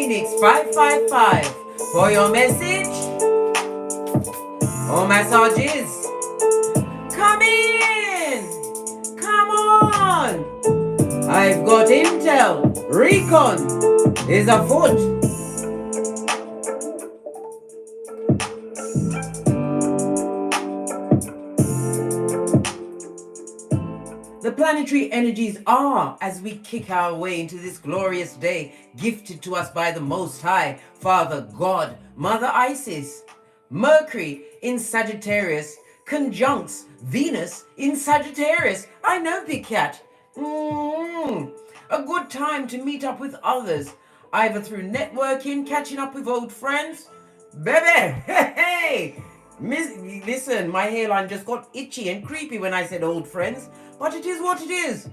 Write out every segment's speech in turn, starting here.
Phoenix 555 for your message or massages. Come in! Come on! I've got intel. Recon is afoot. The planetary energies are as we kick our way into this glorious day gifted to us by the Most High, Father God, Mother Isis. Mercury in Sagittarius conjuncts Venus in Sagittarius. I know, Big Cat. A good time to meet up with others, either through networking, catching up with old friends. Baby, hey! Listen, my hairline just got itchy and creepy when I said old friends, but it is what it is.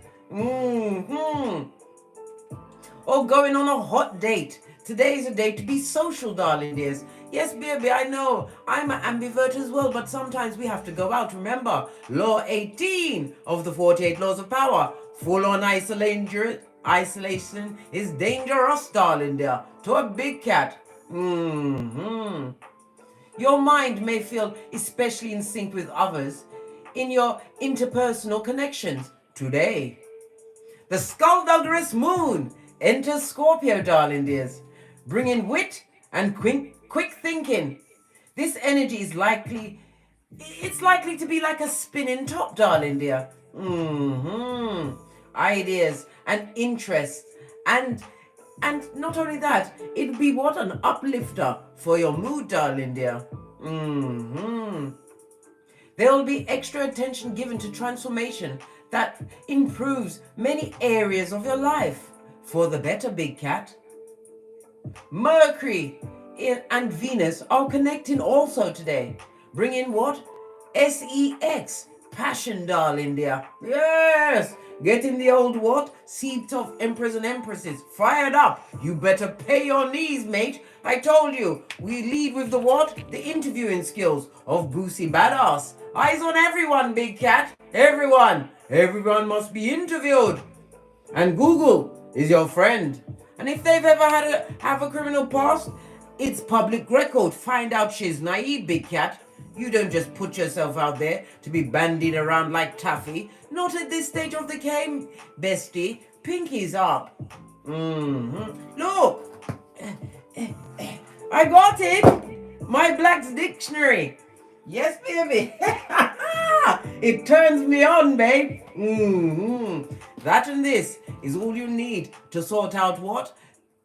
Or going on a hot date. Today is a day to be social, darling dears. Yes, baby, I know I'm an ambivert as well, but sometimes we have to go out. Remember, Law 18 of the 48 Laws of Power. Full-on isolation is dangerous, darling dear, to a big cat. Your mind may feel especially in sync with others in your interpersonal connections today. The skullduggerous moon enters Scorpio, darling dears, bringing wit and quick thinking. This energy is likely to be like a spinning top, darling dear. Ideas and interests, and not only that, it'll be what an uplifter for your mood, darling dear. There will be extra attention given to transformation that improves many areas of your life for the better, big cat. Mercury and Venus are connecting also today, bringing what? SEX, passion, darling dear. Yes, getting the old what? Seats of emperors and empresses fired up. You better pay your knees, mate. I told you, we lead with the what? The interviewing skills of Boosie Badass. Eyes on everyone, big cat. Everyone. Everyone must be interviewed. And Google is your friend. And if they've ever have a criminal past, it's public record. Find out she's naive, big cat. You don't just put yourself out there to be bandied around like Taffy. Not at this stage of the game, bestie. Pinky's up. Look. I got it. My Black's Dictionary. Yes, baby. It turns me on, babe. That and this is all you need to sort out what?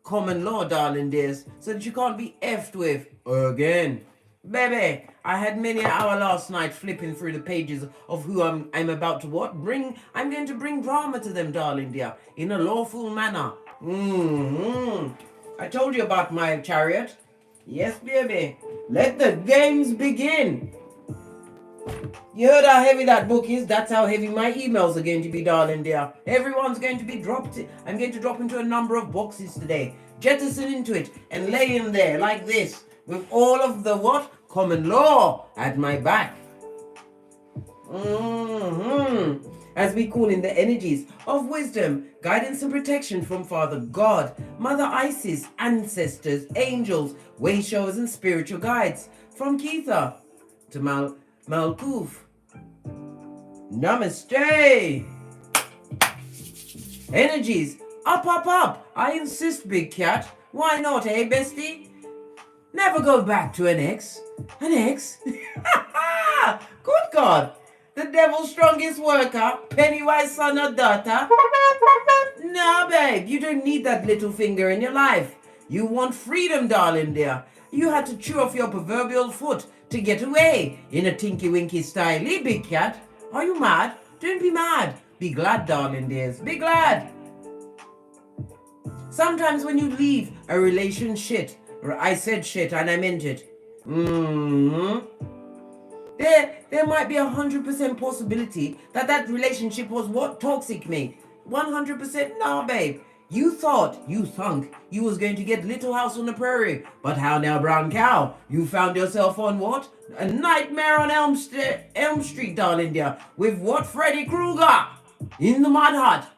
Common law, darling dears, so that you can't be effed with again. Baby, I had many an hour last night flipping through the pages of who I'm about to what? I'm going to bring drama to them, darling dear, in a lawful manner. I told you about my chariot. Yes, baby. Let the games begin. You heard how heavy that book is? That's how heavy my emails are going to be, darling dear. Everyone's going to be dropped. I'm going to drop into a number of boxes today. Jettison into it and lay in there like this with all of the what? Common law at my back. As we call in the energies of wisdom, guidance and protection from Father God, Mother Isis, ancestors, angels, way showers and spiritual guides. From Keitha to Malkuf. Namaste. Energies, up. I insist, big cat. Why not, eh, bestie? Never go back to an ex. An ex? Good God. The devil's strongest worker, Pennywise son or daughter. No, babe, you don't need that little finger in your life. You want freedom, darling dear. You had to chew off your proverbial foot to get away in a tinky winky style, big cat. Are you mad? Don't be mad. Be glad, darling dears. Be glad. Sometimes when you leave a relationship, I said shit and I meant it. There might be 100% possibility that relationship was what? Toxic, mate. 100% no, babe. You thought, you thunk, you was going to get Little House on the Prairie. But how now, brown cow? You found yourself on what? A Nightmare on Elm Street, darling dear. With what? Freddy Krueger. In the mud hut.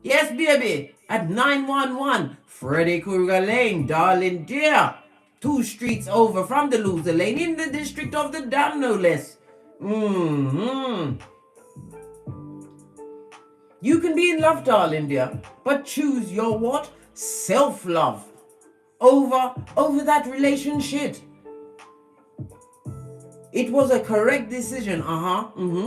Yes, baby. At 911. Freddy Krueger Lane, darling dear. 2 streets over from the loser lane in the district of the damn, no less. You can be in love, darling dear, but choose your what? Self-love over that relationship. It was a correct decision.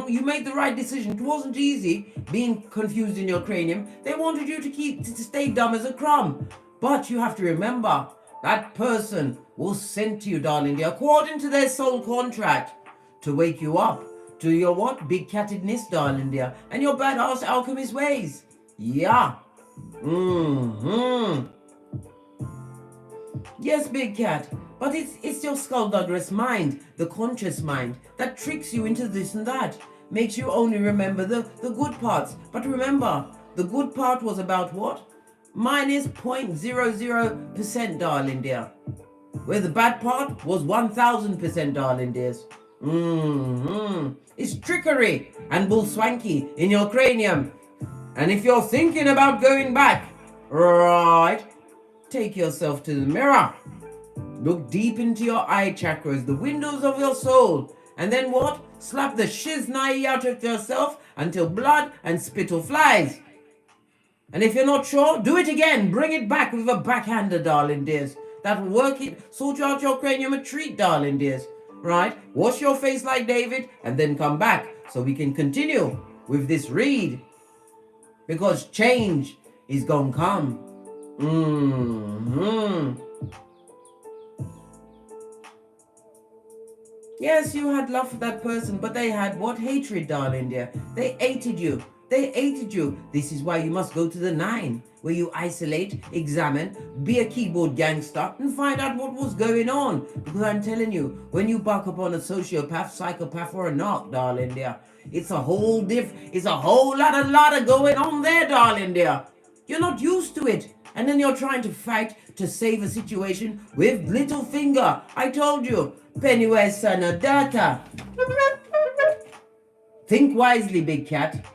You made the right decision. It wasn't easy being confused in your cranium. They wanted you to stay dumb as a crumb. But you have to remember, that person was sent to you, darling dear, according to their soul contract, to wake you up to your what? Big catedness, darling dear, and your badass alchemist ways. Yeah. Yes, big cat, but it's your skullduggerous mind, the conscious mind, that tricks you into this and that, makes you only remember the good parts. But remember, the good part was about what? Minus 0.00%, darling dear. Where the bad part was 1000%, darling dears. It's trickery and bull swanky in your cranium. And if you're thinking about going back, right, take yourself to the mirror. Look deep into your eye chakras, the windows of your soul. And then what? Slap the shiznai out of yourself until blood and spittle flies. And if you're not sure, do it again. Bring it back with a backhander, darling dears. That will work it. Sort you out your cranium a treat, darling dears. Right? Wash your face like David and then come back so we can continue with this read. Because change is gonna come. Yes, you had love for that person, but they had what? Hatred, darling dear. They hated you. They hated you. This is why you must go to the 9, where you isolate, examine, be a keyboard gangster, and find out what was going on. Because I'm telling you, when you buck up on a sociopath, psychopath, or a narc, darling dear, it's a whole lot of going on there, darling dear. You're not used to it. And then you're trying to fight to save a situation with little finger. I told you, Pennywise son of daughter. Think wisely, big cat,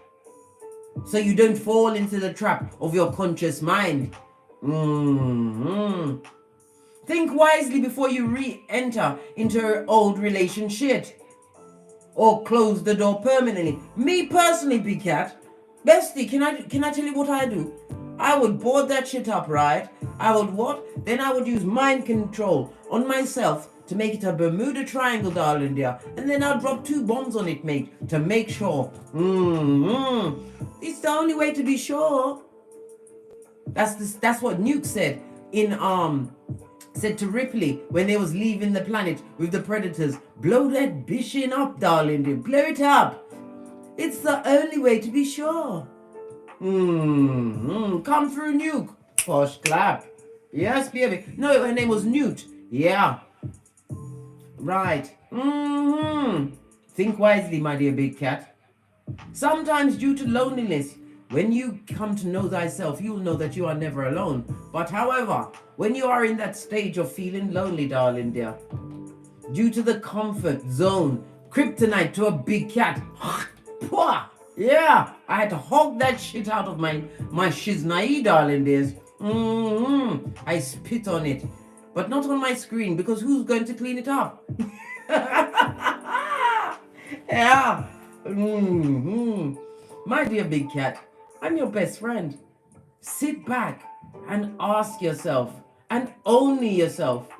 so you don't fall into the trap of your conscious mind. Think wisely before you re-enter into an old relationship or close the door permanently. Me personally, big cat, bestie, can I tell you what I do? I would board that shit up, right? I would what? Then I would use mind control on myself to make it a Bermuda Triangle, darling dear. And then I'll drop 2 bombs on it, mate, to make sure. It's the only way to be sure. That's what Nuke said said to Ripley when they was leaving the planet with the predators. Blow that bishin up, darling dear. Blow it up. It's the only way to be sure. Come through, Nuke. Posh clap. Yes, baby. No, her name was Newt. Yeah. Right. Think wisely, my dear big cat. Sometimes due to loneliness, when you come to know thyself, you will know that you are never alone. But however, when you are in that stage of feeling lonely, darling dear, due to the comfort zone, kryptonite to a big cat, yeah, I had to hog that shit out of my shiznai, darling dears. I spit on it, but not on my screen, because who's going to clean it up? Yeah. My dear big cat, I'm your best friend. Sit back and ask yourself, and only yourself,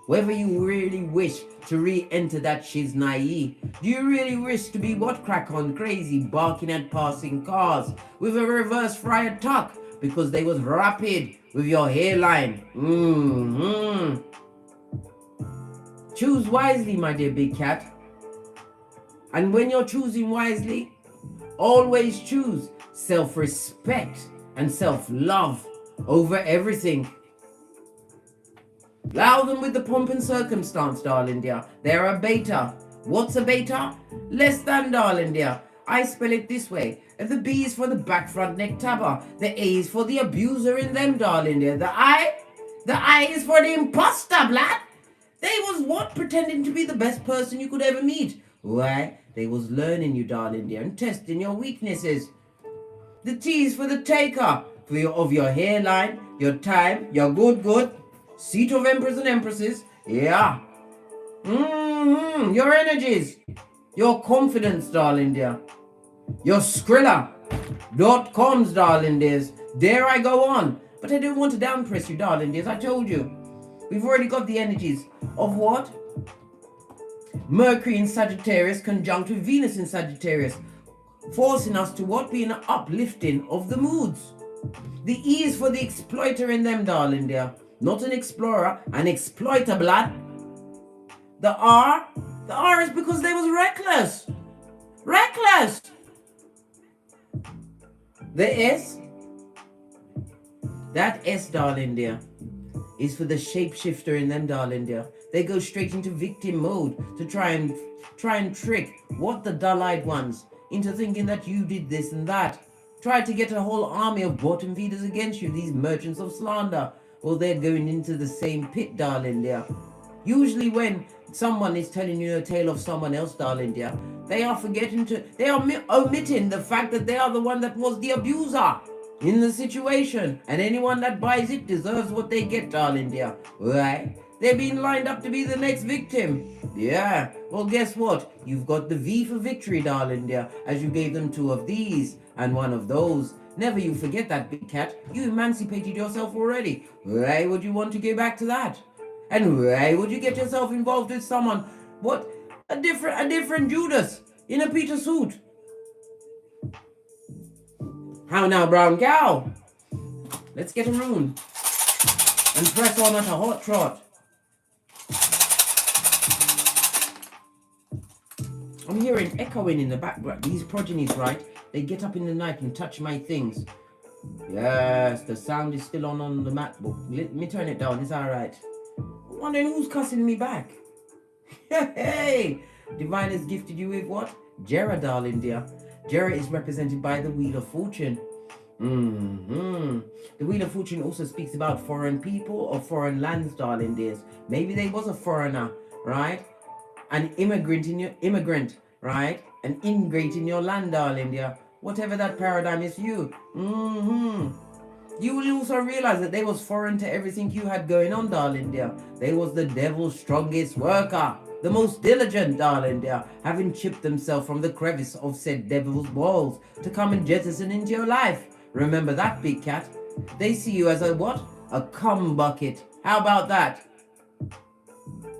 whether you really wish to re-enter that shiznai. Do you really wish to be what? Crack on crazy, barking at passing cars with a reverse friartuck because they was rapid with your hairline? Choose wisely, my dear big cat. And when you're choosing wisely, always choose self-respect and self-love over everything. Allow them with the pomp and circumstance, darling dear. They're a beta. What's a beta? Less than, darling dear. I spell it this way. The B is for the back front neck tabber. The A is for the abuser in them, darling dear. The I is for the imposter, blood. They was what? Pretending to be the best person you could ever meet. Why? They was learning you, darling dear, and testing your weaknesses. The T is for the taker. of your hairline, your time, your good, seat of emperors and empresses, yeah. Your energies, your confidence, darling dear, your Skrilla.coms, darling dears. Dare I go on? But I don't want to downpress you, darling dears. I told you. We've already got the energies of what? Mercury in Sagittarius conjunct with Venus in Sagittarius, forcing us to what? Be an uplifting of the moods. The E is for the exploiter in them, darling dear. Not an explorer, an exploiter, blood. The R is because they was reckless. Reckless. The S, that S, darling dear, is for the shapeshifter in them, darling dear. They go straight into victim mode to try and trick what the dull-eyed ones into thinking that you did this and that. Try to get a whole army of bottom feeders against you, these merchants of slander. Well, they're going into the same pit, darling dear. Usually when someone is telling you a tale of someone else, darling dear, they are omitting the fact that they are the one that was the abuser in the situation. And anyone that buys it deserves what they get, darling dear. Right? They're being lined up to be the next victim. Yeah. Well, guess what? You've got the V for victory, darling dear, as you gave them 2 of these and 1 of those. Never you forget that, big cat. You emancipated yourself already. Why would you want to go back to that? And why would you get yourself involved with someone? What? A different Judas in a Peter suit. How now, brown cow? Let's get a rune and press on at a hot trot. I'm hearing echoing in the background. These progenies, right? They get up in the night and touch my things. Yes, the sound is still on the MacBook. Let me turn it down. It's all right. I'm wondering who's cussing me back. Hey, Divine has gifted you with what? Jera, darling dear. Jera is represented by the Wheel of Fortune. The Wheel of Fortune also speaks about foreign people or foreign lands, darling dears. Maybe they was a foreigner, right? An immigrant, right? An ingrate in your land, darling dear. Whatever that paradigm is for you. You will also realize that they was foreign to everything you had going on, darling dear. They was the devil's strongest worker, the most diligent, darling dear, having chipped themselves from the crevice of said devil's walls to come and jettison into your life. Remember that, big cat. They see you as a what? A cum bucket. How about that?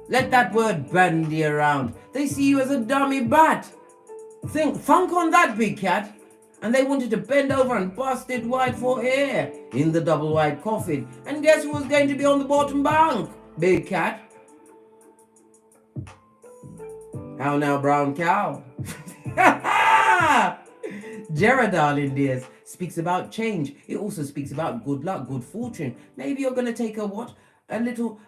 Let that word bandy around. They see you as a dummy bat. Funk on that, big cat. And they wanted to bend over and bust it wide for air in the double wide coffin. And guess who was going to be on the bottom bunk, big cat? How now, brown cow? Jera, darling dears, speaks about change. It also speaks about good luck, good fortune. Maybe you're going to take a what? A little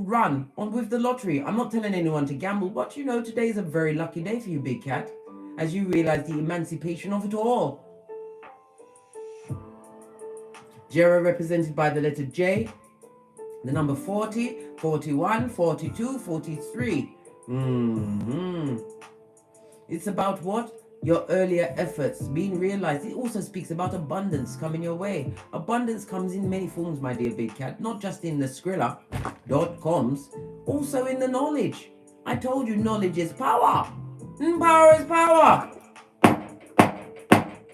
run on with the lottery. I'm not telling anyone to gamble, but you know, today is a very lucky day for you, big cat, as you realize the emancipation of it all. Jera represented by the letter J, the number 40, 41, 42, 43. It's about what? Your earlier efforts being realized. It also speaks about abundance coming your way. Abundance comes in many forms, my dear big cat, not just in the Skrilla.coms, also in the knowledge. I told you knowledge is power. And power is power.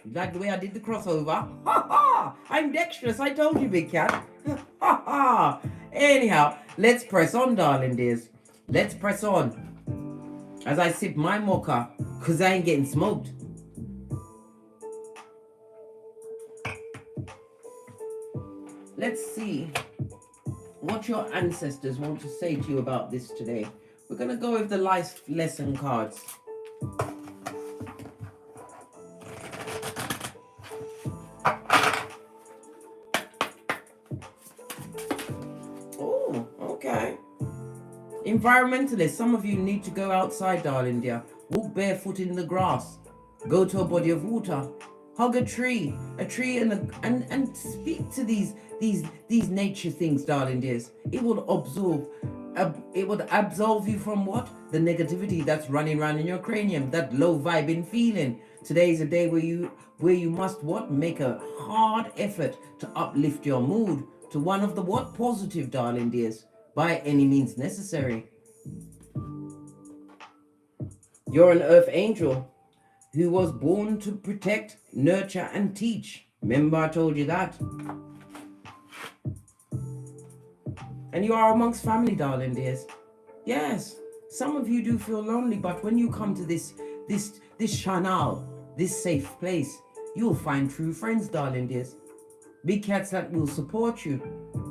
You like the way I did the crossover? Ha ha! I'm dexterous, I told you, big cat. Ha ha! Anyhow, let's press on, darling dears. Let's press on. As I sip my mocha, because I ain't getting smoked. Let's see what your ancestors want to say to you about this today. We're going to go with the life lesson cards. Oh, okay. Environmentalists, some of you need to go outside, darling dear. Walk barefoot in the grass. Go to a body of water. Hug a tree and speak to these nature things, darling dears. It would absolve you from what? The negativity that's running around in your cranium, that low vibing feeling, Today is a day where you must what? Make a hard effort to uplift your mood to one of the what? Positive, darling dears, by any means necessary. You're an earth angel who was born to protect, nurture, and teach. Remember I told you that. And you are amongst family, darling dears. Yes, some of you do feel lonely, but when you come to this channel, this safe place, you'll find true friends, darling dears. Big cats that will support you.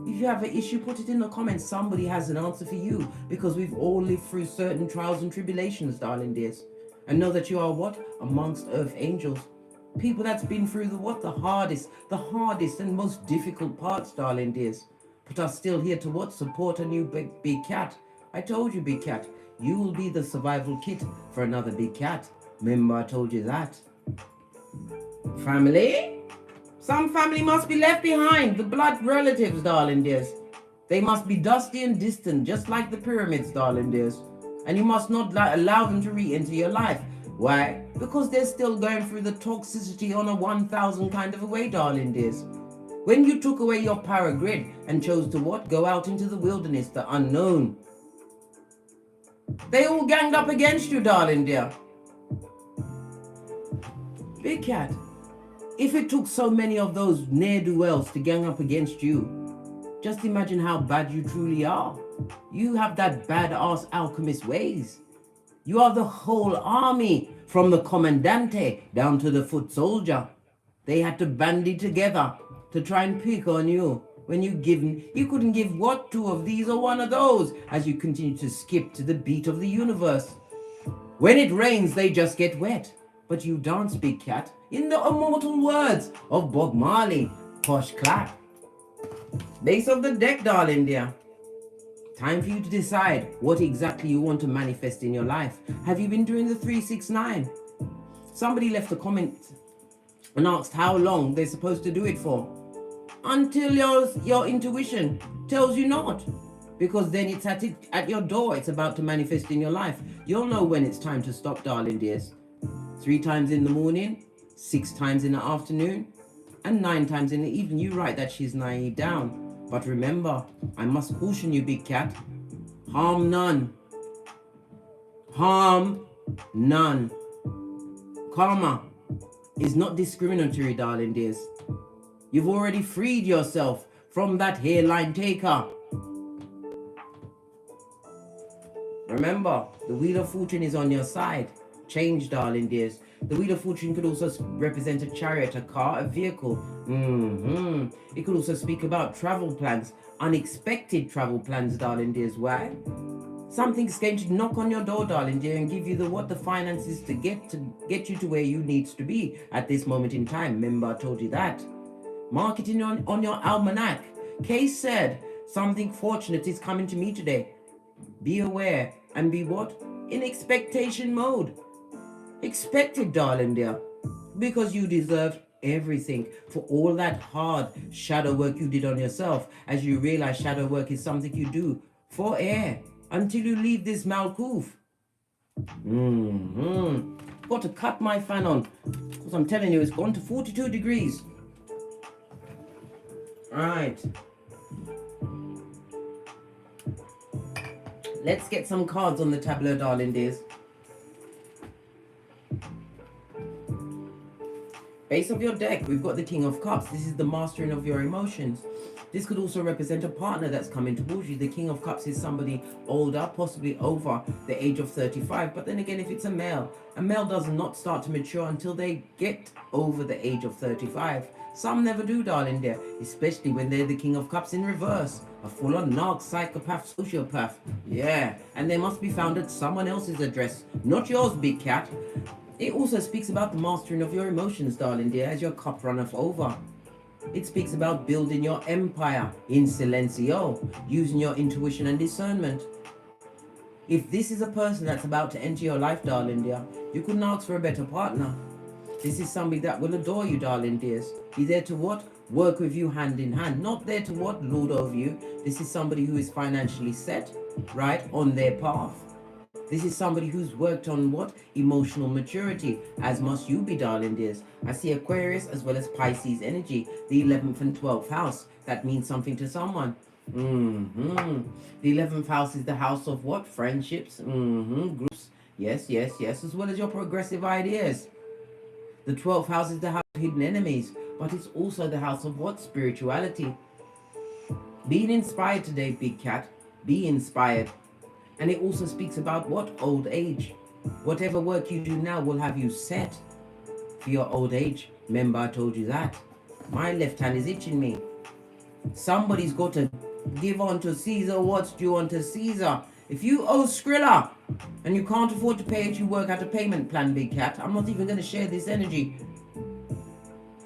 If you have an issue, put it in the comments. Somebody has an answer for you, because we've all lived through certain trials and tribulations, darling dears. And know that you are what? Amongst earth angels. People that's been through the what? The hardest and most difficult parts, darling dears. But are still here to what? Support a new big cat. I told you, big cat, you will be the survival kit for another big cat. Remember I told you that. Family? Some family must be left behind. The blood relatives, darling dears. They must be dusty and distant, just like the pyramids, darling dears. And you must not allow them to re-enter your life. Why? Because they're still going through the toxicity on a 1000 kind of a way, darling dears. When you took away your power grid and chose to what? Go out into the wilderness, the unknown. They all ganged up against you, darling dear. Big cat, if it took so many of those ne'er-do-wells to gang up against you, just imagine how bad you truly are. You have that badass alchemist ways. You are the whole army, from the commandante down to the foot soldier. They had to bandy together to try and pick on you. When you couldn't give what? 2 of these or 1 of those, as you continue to skip to the beat of the universe. When it rains, they just get wet. But you dance, big cat, in the immortal words of Bob Marley. Posh clap. Base of the deck, darling dear. Time for you to decide what exactly you want to manifest in your life. Have you been doing the 369? Somebody left a comment and asked how long they're supposed to do it for. Until your intuition tells you not. Because then it's at your door. It's about to manifest in your life. You'll know when it's time to stop, darling dears. 3 times in the morning, 6 times in the afternoon, and 9 times in the evening. You write that she's naive down. But remember, I must caution you, big cat. Harm none. Harm none. Karma is not discriminatory, darling dears. You've already freed yourself from that hairline taker. Remember, the Wheel of Fortune is on your side. Change, darling dears. The Wheel of Fortune could also represent a chariot, a car, a vehicle. It could also speak about travel plans, unexpected travel plans, darling dears. Why? Something's going to knock on your door, darling dear, and give you the finances to get you to where you need to be at this moment in time. Remember, I told you that. Marketing on your almanac. Case said, something fortunate is coming to me today. Be aware and be what? In expectation mode. Expect it, darling dear, because you deserve everything for all that hard shadow work you did on yourself. As you realize, shadow work is something you do for air until you leave this malkoof. Got to cut my fan on, because I'm telling you, it's gone to 42 degrees. Right. Let's get some cards on the tableau, darling dears. Base of your deck, we've got the King of Cups. This is the mastering of your emotions. This could also represent a partner that's coming towards you. The King of Cups is somebody older, possibly over the age of 35. But then again, if it's a male does not start to mature until they get over the age of 35. Some never do, darling dear, especially when they're the King of Cups in reverse. A full-on narc, psychopath, sociopath. Yeah, and they must be found at someone else's address, not yours, big cat. It also speaks about the mastering of your emotions, darling dear, as your cup runneth over. It speaks about building your empire in silencio, using your intuition and discernment. If this is a person that's about to enter your life, darling dear, you couldn't ask for a better partner. This is somebody that will adore you, darling dears. Be there to what? Work with you hand in hand. Not there to what? Lord over you. This is somebody who is financially set, right, on their path. This is somebody who's worked on what? Emotional maturity, as must you be, darling dears. I see Aquarius as well as Pisces energy, the 11th and 12th house. That means something to someone. The 11th house is the house of what? Friendships, groups. Yes, yes, yes, as well as your progressive ideas. The 12th house is the house of hidden enemies, but it's also the house of what? Spirituality. Being inspired today, big cat. Be inspired. And it also speaks about what? Old age. Whatever work you do now will have you set for your old age. Remember I told you that. My left hand is itching me. Somebody's got to give on to Caesar what's due unto Caesar. If you owe Skrilla and you can't afford to pay it, you work out a payment plan, big cat. I'm not even going to share this energy.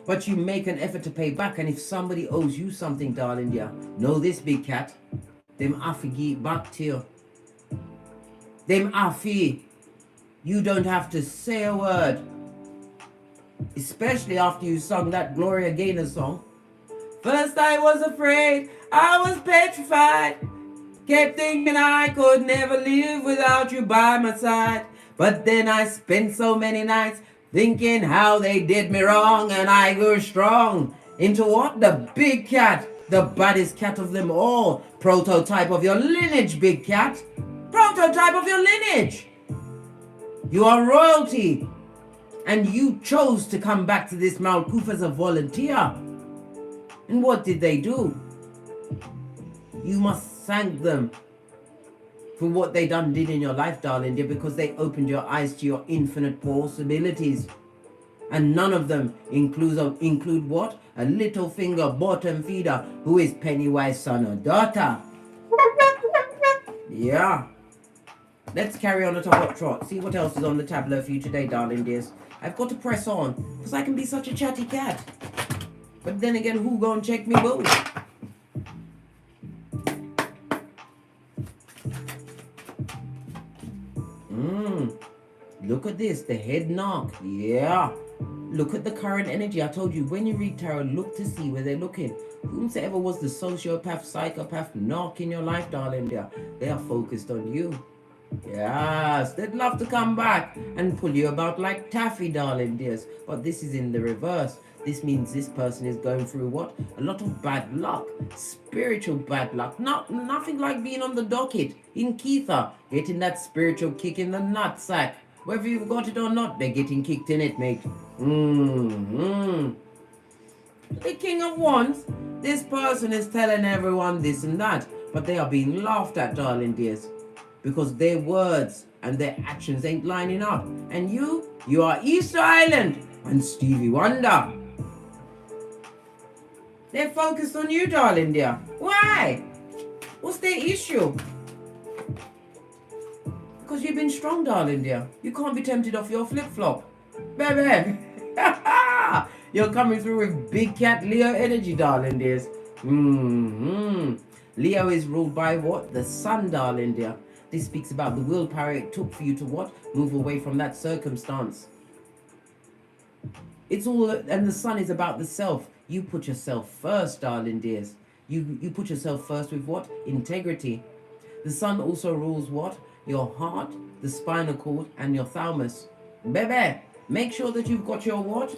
But you make an effort to pay back. And if somebody owes you something, darling dear, know this, big cat. Them afi give back to you. Them afi. You don't have to say a word. Especially after you sung that Gloria Gaynor song. First I was afraid, I was petrified. Kept thinking I could never live without you by my side. But then I spent so many nights thinking how they did me wrong, and I grew strong into what? The big cat, the baddest cat of them all. Prototype of your lineage, big cat. Prototype of your lineage. You are royalty, and you chose to come back to this Mount Kuf as a volunteer. And what did they do? You must thank them for what they did in your life, darling dear, because they opened your eyes to your infinite possibilities. And none of them include what? A little finger bottom feeder who is Pennywise son or daughter. Yeah. Let's carry on at a hot trot. See what else is on the tableau for you today, darling dears. I've got to press on because I can be such a chatty cat. But then again, who gonna check me both? Look at this, the head knock. Yeah. Look at the current energy. I told you, when you read tarot, look to see where they're looking. Whomsoever was the sociopath, psychopath knock in your life, darling dear, they are focused on you. Yes, they'd love to come back and pull you about like taffy, darling dears. But this is in the reverse. This means this person is going through what? A lot of bad luck. Spiritual bad luck. Nothing like being on the docket in Keitha, getting that spiritual kick in the nutsack. Whether you've got it or not, they're getting kicked in it, mate. The King of Wands, this person is telling everyone this and that, but they are being laughed at, darling dears, because their words and their actions ain't lining up. And you are Easter Island and Stevie Wonder. They're focused on you, darling dear. Why? What's their issue? Because you've been strong, darling dear. You can't be tempted off your flip-flop. Baby. You're coming through with big cat Leo energy, darling dears. Leo is ruled by what? The sun, darling dear. This speaks about the willpower it took for you to what? Move away from that circumstance. It's all, and the sun is about the self. You put yourself first, darling dears. You put yourself first with what? Integrity. The sun also rules what? Your heart, the spinal cord, and your thalamus. Baby, make sure that you've got your what?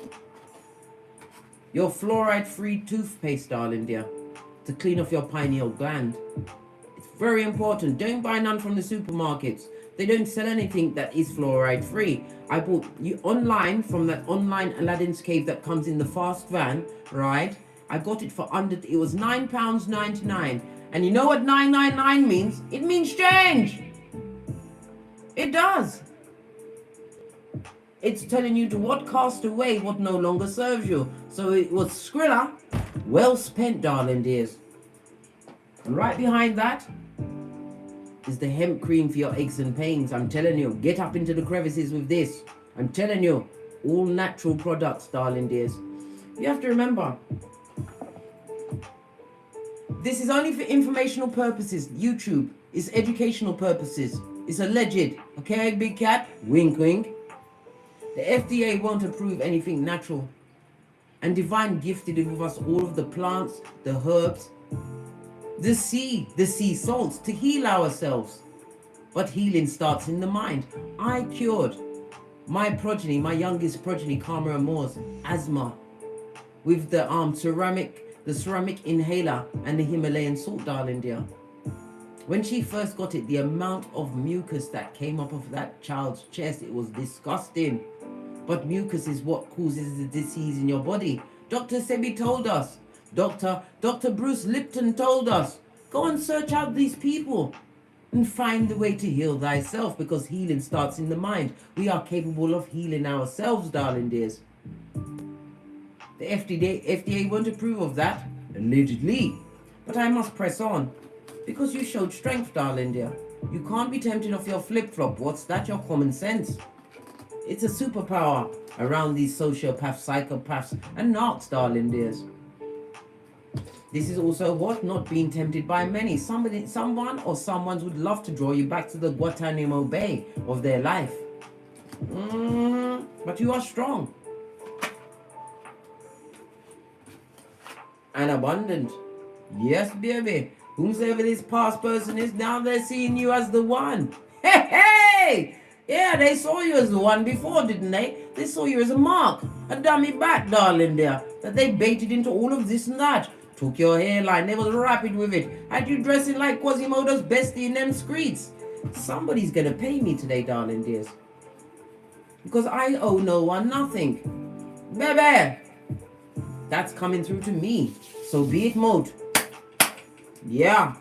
Your fluoride-free toothpaste, darling dear, to clean off your pineal gland. It's very important. Don't buy none from the supermarkets. They don't sell anything that is fluoride-free. I bought you online from that online Aladdin's Cave that comes in the fast van, right? I got it for it was £9.99. And you know what 999 means? It means change. It does. It's telling you to what? Cast away what no longer serves you. So it was Skrilla. Well spent, darling dears. And right behind that is the hemp cream for your aches and pains. I'm telling you, get up into the crevices with this. I'm telling you, all natural products, darling dears. You have to remember, this is only for informational purposes. YouTube is educational purposes. It's alleged. Okay, big cat? Wink, wink. The FDA won't approve anything natural. And divine gifted with us all of the plants, the herbs, the sea salts to heal ourselves. But healing starts in the mind. I cured my progeny, my youngest progeny, Karma and Moore's asthma with the ceramic inhaler and the Himalayan salt, darling dear. When she first got it, the amount of mucus that came up of that child's chest, it was disgusting. But mucus is what causes the disease in your body. Dr. Sebi told us. Dr. Bruce Lipton told us. Go and search out these people and find the way to heal thyself, because healing starts in the mind. We are capable of healing ourselves, darling dears. The FDA won't approve of that, allegedly. But I must press on, because you showed strength, darling dear. You can't be tempted off your flip-flop. What's that? Your common sense. It's a superpower around these sociopaths, psychopaths, and narcs, darling dears. This is also what? Not being tempted by many. Someone or someone's would love to draw you back to the Guantanamo Bay of their life. But you are strong and abundant. Yes, baby. Whomsoever this past person is, now they're seeing you as the one. Hey! Yeah, they saw you as the one before, didn't they? They saw you as a mark, a dummy bat, darling dear, that they baited into all of this and that. Took your hairline, they was rapid with it. Had you dressing like Quasimodo's bestie in them streets. Somebody's gonna pay me today, darling dears, because I owe no one nothing. Baby! That's coming through to me. So be it mote. Yeah.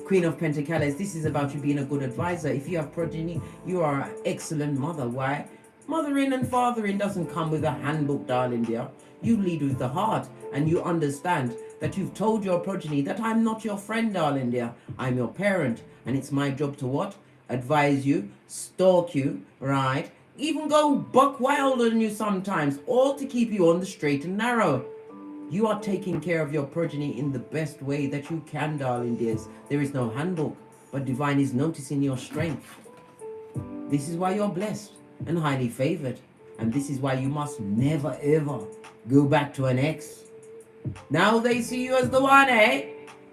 Queen of Pentacles, this is about you being a good advisor. If you have progeny, you are an excellent mother. Why? Mothering and fathering doesn't come with a handbook, darling dear. You lead with the heart, and you understand that you've told your progeny that I'm not your friend, darling dear. I'm your parent, and it's my job to what? Advise you, stalk you, right? Even go buck wild on you sometimes, all to keep you on the straight and narrow. You are taking care of your progeny in the best way that you can, darling dears. There is no handbook, but divine is noticing your strength. This is why you're blessed and highly favored. And this is why you must never ever go back to an ex. Now they see you as the one, eh?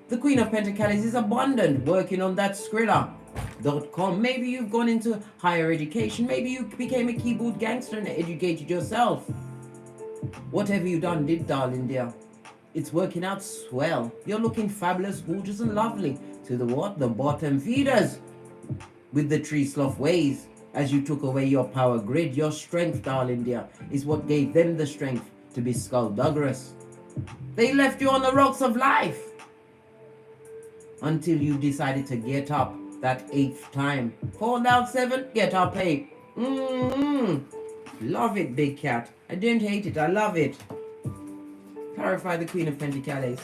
The Queen of Pentacles is abundant, working on that Skrilla.com. Maybe you've gone into higher education. Maybe you became a keyboard gangster and educated yourself. Whatever you done did, darling dear, it's working out swell. You're looking fabulous, gorgeous, and lovely to the what? The bottom feeders with the tree sloth ways. As you took away your power grid, your strength, darling dear, is what gave them the strength to be skullduggerous. They left you on the rocks of life until you decided to get up that 8th time. Fall down 7, get up 8. Love it, big cat. I don't hate it, I love it. Clarify the Queen of Pentacles.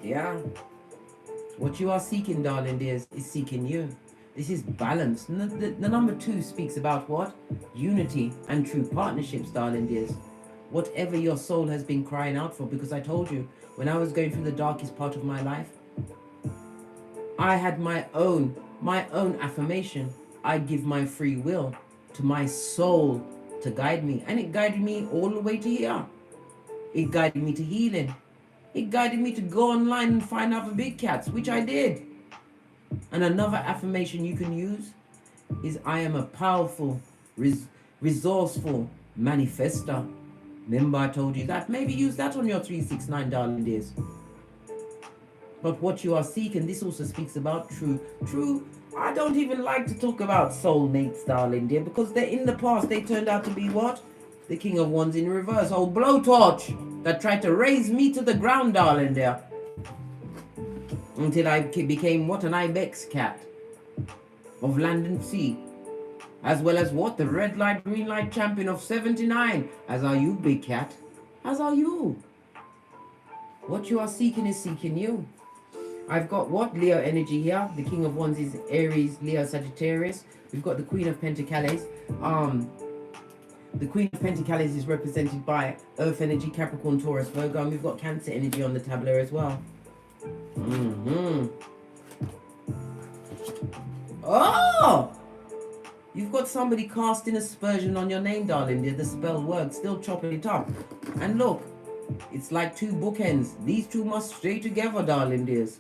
Yeah. What you are seeking, darling dears, is seeking you. This is balance. The number 2 speaks about what? Unity and true partnerships, darling dears. Whatever your soul has been crying out for, because I told you, when I was going through the darkest part of my life, I had my own affirmation. I give my free will to my soul to guide me. And it guided me all the way to here. It guided me to healing. It guided me to go online and find other big cats, which I did. And another affirmation you can use is I am a powerful, resourceful manifester. Remember I told you that? Maybe use that on your 369, darling dears. But what you are seeking, this also speaks about true. I don't even like to talk about soulmates, darling dear, because they're in the past, they turned out to be what? The King of Wands in reverse, old blowtorch that tried to raise me to the ground, darling dear. Until I became what? An ibex cat of land and sea. As well as what? The red light, green light champion of 79. As are you, big cat. As are you. What you are seeking is seeking you. I've got what? Leo energy here. The King of Wands is Aries, Leo, Sagittarius. We've got the Queen of Pentacles. The Queen of Pentacles is represented by Earth energy, Capricorn, Taurus, Virgo. And we've got Cancer energy on the tableau as well. Oh! You've got somebody casting aspersion on your name, darling dear. The spell works, still chopping it up. And look, it's like two bookends. These two must stay together, darling dears.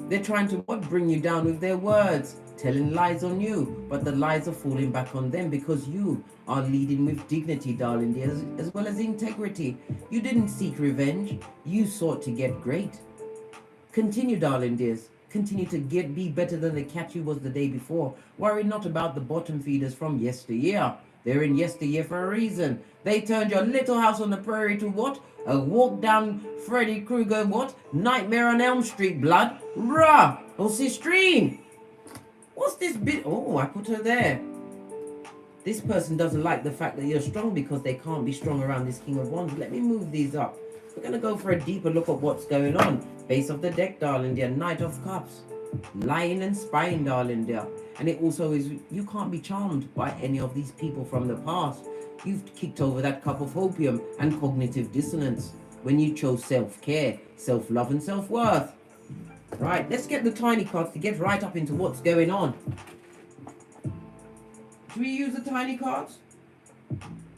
They're trying to what? Bring you down with their words, telling lies on you, but the lies are falling back on them because you are leading with dignity, darling dears, as well as integrity. You didn't seek revenge, you sought to get great. Continue, darling dears. Continue to be better than the cat you was the day before. Worry not about the bottom feeders from yesteryear. They're in yesteryear for a reason. They turned your little house on the prairie to what? A walk down Freddy Krueger what? Nightmare on Elm Street, blood. Rah! Oh, Sistrine! What's this bit? Oh, I put her there. This person doesn't like the fact that you're strong because they can't be strong around this King of Wands. Let me move these up. We're going to go for a deeper look at what's going on. Base of the deck, darling dear. Knight of Cups. Lying and spying, darling dear. And it also is, you can't be charmed by any of these people from the past. You've kicked over that cup of opium and cognitive dissonance when you chose self-care, self-love and self-worth. Right, let's get the tiny cards to get right up into what's going on. Should we use the tiny cards?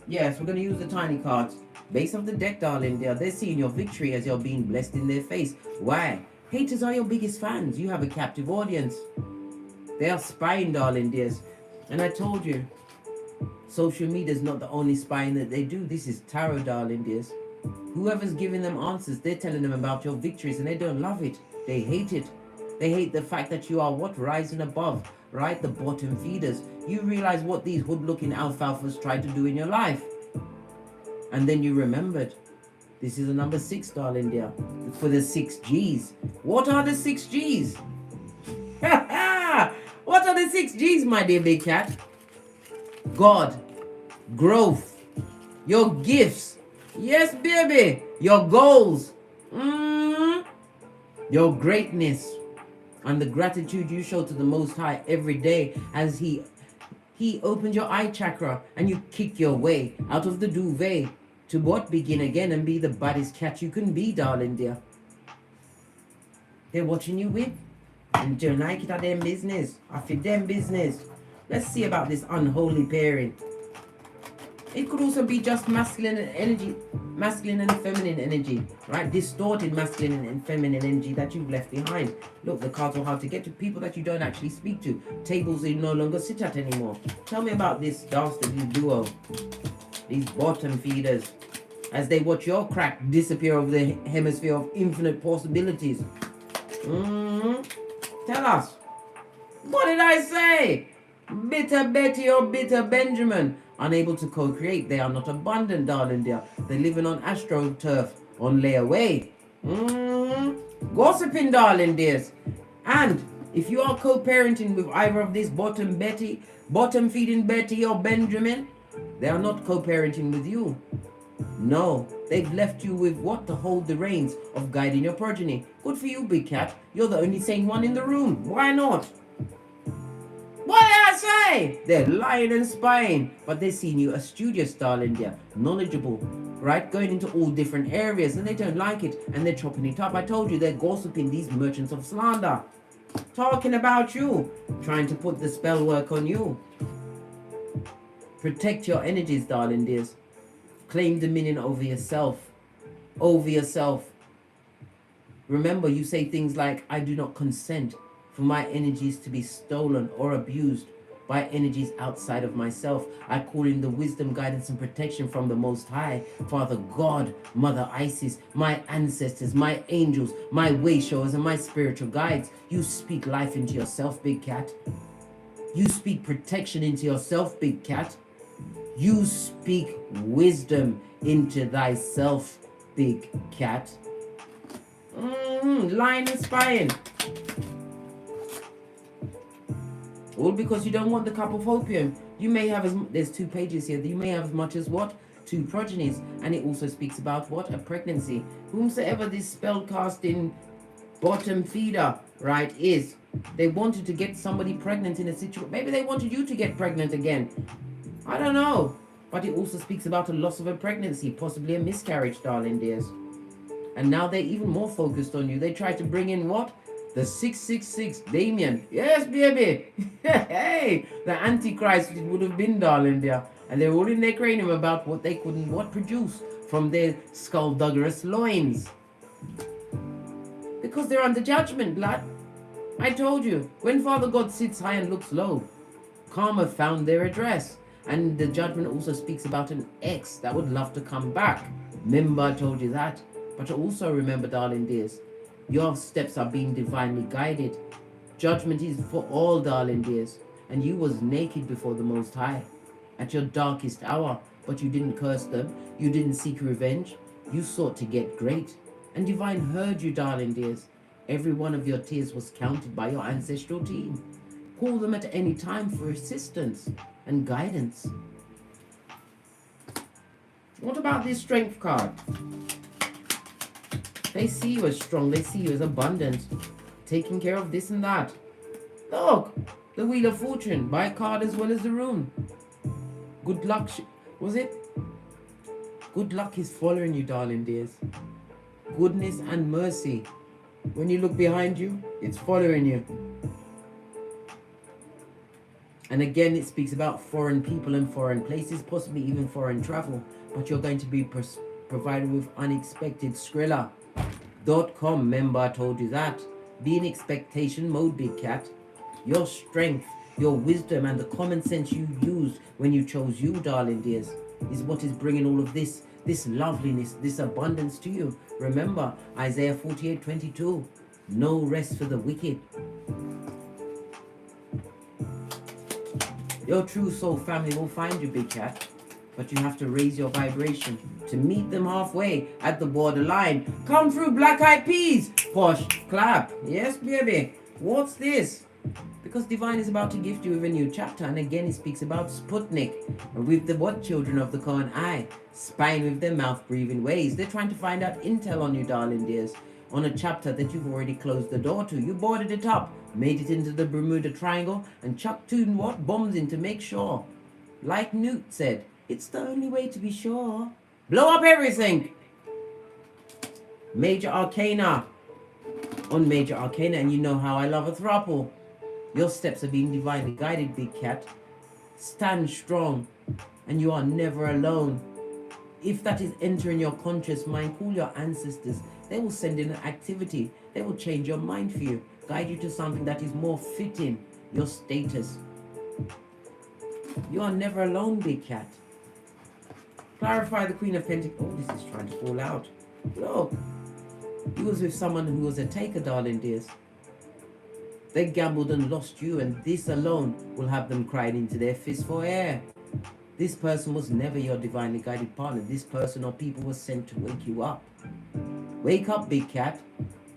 Yes, we're going to use the tiny cards. Base of the deck, darling dear. They're seeing your victory as you're being blessed in their face. Why? Haters are your biggest fans. You have a captive audience. They are spying, darling dears. And I told you, social media is not the only spying that they do. This is tarot, darling dears. Whoever's giving them answers, they're telling them about your victories and they don't love it. They hate it. They hate the fact that you are what? Rising above, right? The bottom feeders. You realize what these hood-looking alfalfas tried to do in your life. And then you remembered. This is a number 6, darling dear. For the 6 G's. What are the 6 G's? What are the 6 G's, my dear big cat? God. Growth. Your gifts. Yes, baby. Your goals. Your greatness. And the gratitude you show to the Most High every day as He opened your eye chakra and you kick your way out of the duvet to what? Begin again and be the baddest cat you can be, darling dear. They're watching you with. And don't like it at them business. After them business. Let's see about this unholy pairing. It could also be just masculine energy, masculine and feminine energy, right? Distorted masculine and feminine energy that you've left behind. Look, the cards are hard to get to. People that you don't actually speak to. Tables you no longer sit at anymore. Tell me about this dastardly duo. These bottom feeders. As they watch your crack disappear over the hemisphere of infinite possibilities. Tell us. What did I say? Bitter Betty or bitter Benjamin. Unable to co-create. They are not abundant, darling dear. They're living on AstroTurf. On layaway. Gossiping, darling dears. And if you are co-parenting with either of these bottom Betty, bottom feeding Betty or Benjamin, they are not co-parenting with you. No, they've left you with what? To hold the reins of guiding your progeny. Good for you, big cat. You're the only sane one in the room. Why not? What did I say? They're lying and spying, but they're seeing you as studious, darling dear. Knowledgeable, right? Going into all different areas, and they don't like it, and they're chopping it up. I told you, they're gossiping, these merchants of slander. Talking about you. Trying to put the spell work on you. Protect your energies, darling dears. Claim dominion over yourself. Over yourself. Remember, you say things like, I do not consent for my energies to be stolen or abused by energies outside of myself. I call in the wisdom, guidance, and protection from the Most High, Father God, Mother Isis, my ancestors, my angels, my way showers, and my spiritual guides. You speak life into yourself, big cat. You speak protection into yourself, big cat. You speak wisdom into thyself, big cat. Lying and spying. All because you don't want the cup of opium. You may have there's 2 pages here. You may have as much as what? 2 progenies. And it also speaks about what? A pregnancy. Whomsoever this spell casting bottom feeder, right, is. They wanted to get somebody pregnant in a situation. Maybe they wanted you to get pregnant again. I don't know. But it also speaks about a loss of a pregnancy, possibly a miscarriage, darling dears. And now they're even more focused on you. They try to bring in what? The 666, Damien. Yes, baby. Hey, the Antichrist it would have been, darling, there. And they're rolling their cranium about what they couldn't what produce from their skullduggerous loins. Because they're under judgment, lad. I told you, when Father God sits high and looks low, karma found their address. And the judgment also speaks about an ex that would love to come back. Remember, I told you that. But also remember, darling dears, your steps are being divinely guided. Judgment is for all, darling dears. And you was naked before the Most High at your darkest hour, but you didn't curse them. You didn't seek revenge. You sought to get great. And divine heard you, darling dears. Every one of your tears was counted by your ancestral team. Call them at any time for assistance and guidance. What about this strength card? They see you as strong. They see you as abundant. Taking care of this and that. Look, the Wheel of Fortune. By a card as well as the rune. Good luck. Was it? Good luck is following you, darling dears. Goodness and mercy. When you look behind you, it's following you. And again, it speaks about foreign people and foreign places, possibly even foreign travel. But you're going to be provided with unexpected Skrilla.com. Remember, I told you that. Be in expectation mode, big cat. Your strength, your wisdom, and the common sense you used when you chose you, darling dears, is what is bringing all of this loveliness, this abundance to you. Remember, Isaiah 48:22. No rest for the wicked. Your true soul family will find you, big cat. But you have to raise your vibration to meet them halfway at the borderline. Come through, Black Eyed Peas. Posh, clap. Yes, baby. What's this? Because Divine is about to gift you with a new chapter. And again, it speaks about Sputnik. With the what children of the corn eye? Spying with their mouth breathing ways. They're trying to find out intel on you, darling dears. On a chapter that you've already closed the door to. You boarded it up, made it into the Bermuda Triangle, and chucked two what bombs in to make sure. Like Newt said, it's the only way to be sure. Blow up everything. Major Arcana. On Major Arcana, and you know how I love a throuple. Your steps are being divinely guided, big cat. Stand strong, and you are never alone. If that is entering your conscious mind, call your ancestors. They will send in an activity. They will change your mind for you, guide you to something that is more fitting your status. You are never alone, big cat. Clarify the Queen of Pentacles. Oh, this is trying to fall out. Look, you was with someone who was a taker, darling dears. They gambled and lost you, and this alone will have them crying into their fists for air. This person was never your divinely guided partner. This person or people was sent to wake you up. Wake up, big cat,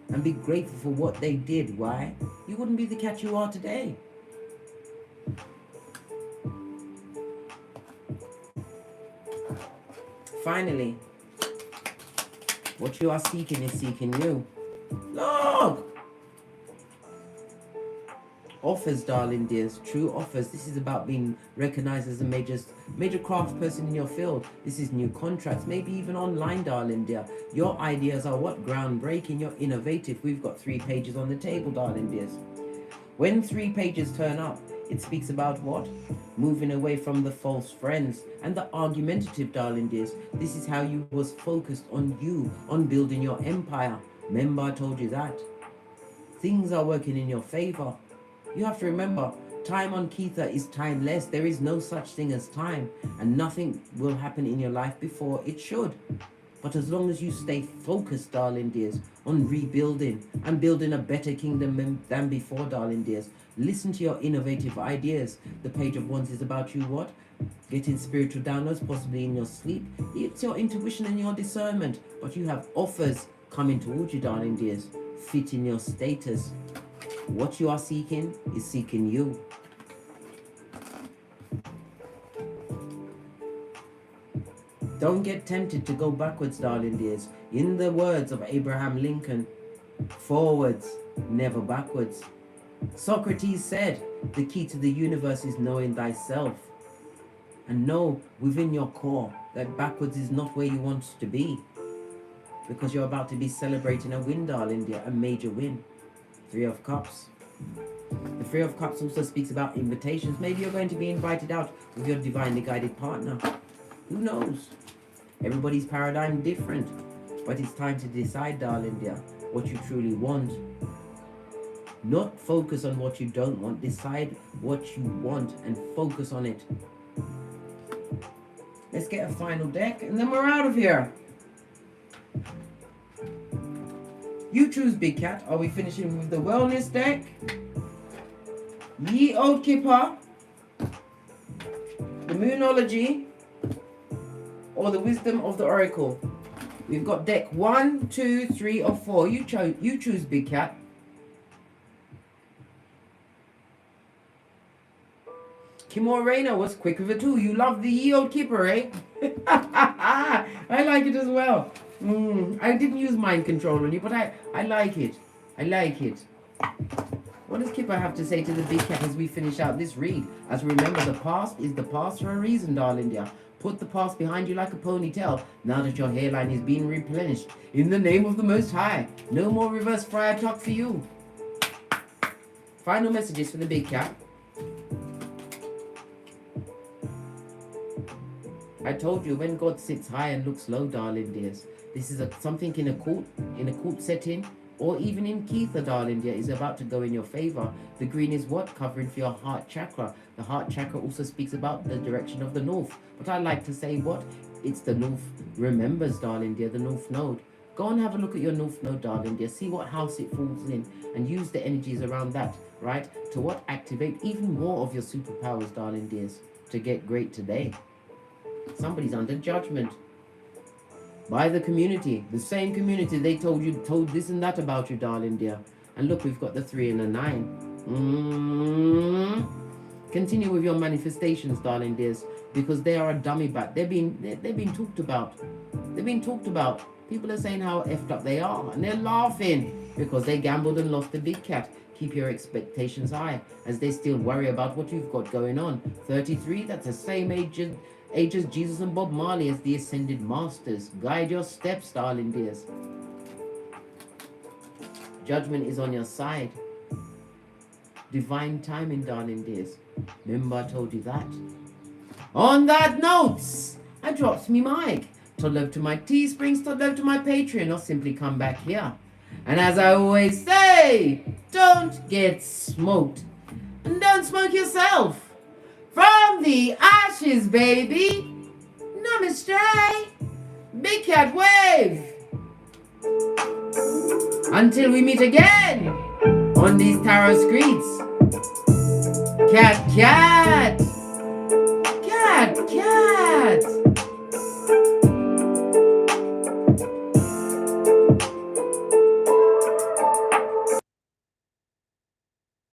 and be grateful for what they did. Why? You wouldn't be the cat you are today. Finally, what you are seeking is seeking you. Look! Offers, darling dears, true offers. This is about being recognized as a major craft person in your field. This is new contracts, maybe even online, darling dear. Your ideas are what? Groundbreaking. You're innovative. We've got 3 pages on the table, darling dears. When 3 pages turn up, it speaks about what? Moving away from the false friends and the argumentative, darling dears. This is how you was focused on you, on building your empire. Remember, I told you that. Things are working in your favor. You have to remember, time on Ketha is timeless. There is no such thing as time, and nothing will happen in your life before it should. But as long as you stay focused, darling dears, on rebuilding and building a better kingdom than before, darling dears, listen to your innovative ideas. The Page of Wands is about you what? Getting spiritual downloads, possibly in your sleep. It's your intuition and your discernment, but you have offers coming towards you, darling dears, fitting your status. What you are seeking is seeking you. Don't get tempted to go backwards, darling dears. In the words of Abraham Lincoln, forwards, never backwards. Socrates said, the key to the universe is knowing thyself. And know within your core that backwards is not where you want to be. Because you're about to be celebrating a win, darling dear, a major win. Three of Cups. The Three of Cups also speaks about invitations. Maybe you're going to be invited out with your divinely guided partner. Who knows? Everybody's paradigm different. But it's time to decide, darling dear, what you truly want. Not focus on what you don't want. Decide what you want and focus on it. Let's get a final deck and then we're out of here. You choose, Big Cat. Are we finishing with the wellness deck? Ye Old Kipper, the Moonology, or the Wisdom of the Oracle? We've got deck 1, 2, 3, or 4. You choose, Big Cat. Kimura Reina was quick with a 2. You love the Ye Old Kipper, eh? I like it as well. I didn't use mind control on you, but I like it. I like it. What does Kipper have to say to the Big Cat as we finish out this read? As remember, the past is the past for a reason, darling dear. Put the past behind you like a ponytail, now that your hairline is being replenished. In the name of the Most High, no more reverse friar talk for you. Final messages for the Big Cat. I told you, when God sits high and looks low, darling dears, this is something in a court setting, or even in Keitha, darling dear, is about to go in your favor. The green is what? Covering for your heart chakra. The heart chakra also speaks about the direction of the north. But I like to say what? It's the north remembers, darling dear, the north node. Go and have a look at your north node, darling dear. See what house it falls in and use the energies around that, right? To what? Activate even more of your superpowers, darling dears, to get great today. Somebody's under judgment by the community, the same community they told this and that about you, darling dear. And look, we've got the 3 and the 9. Continue with your manifestations, darling dears, because they are a dummy bat. They've been talked about. They've been talked about. People are saying how effed up they are, and they're laughing because they gambled and lost the Big Cat. Keep your expectations high as they still worry about what you've got going on. 33, that's the same age as Jesus and Bob Marley as the Ascended Masters. Guide your steps, darling dears. Judgment is on your side. Divine timing, darling dears. Remember I told you that. On that note, I drops me mic. Todd love to my Teesprings, Todd love to my Patreon, or simply come back here. And as I always say, don't get smoked. And don't smoke yourself. From the ashes, baby. Namaste. Big Cat wave. Until we meet again on these tarot streets. Cat, cat. Cat, cat.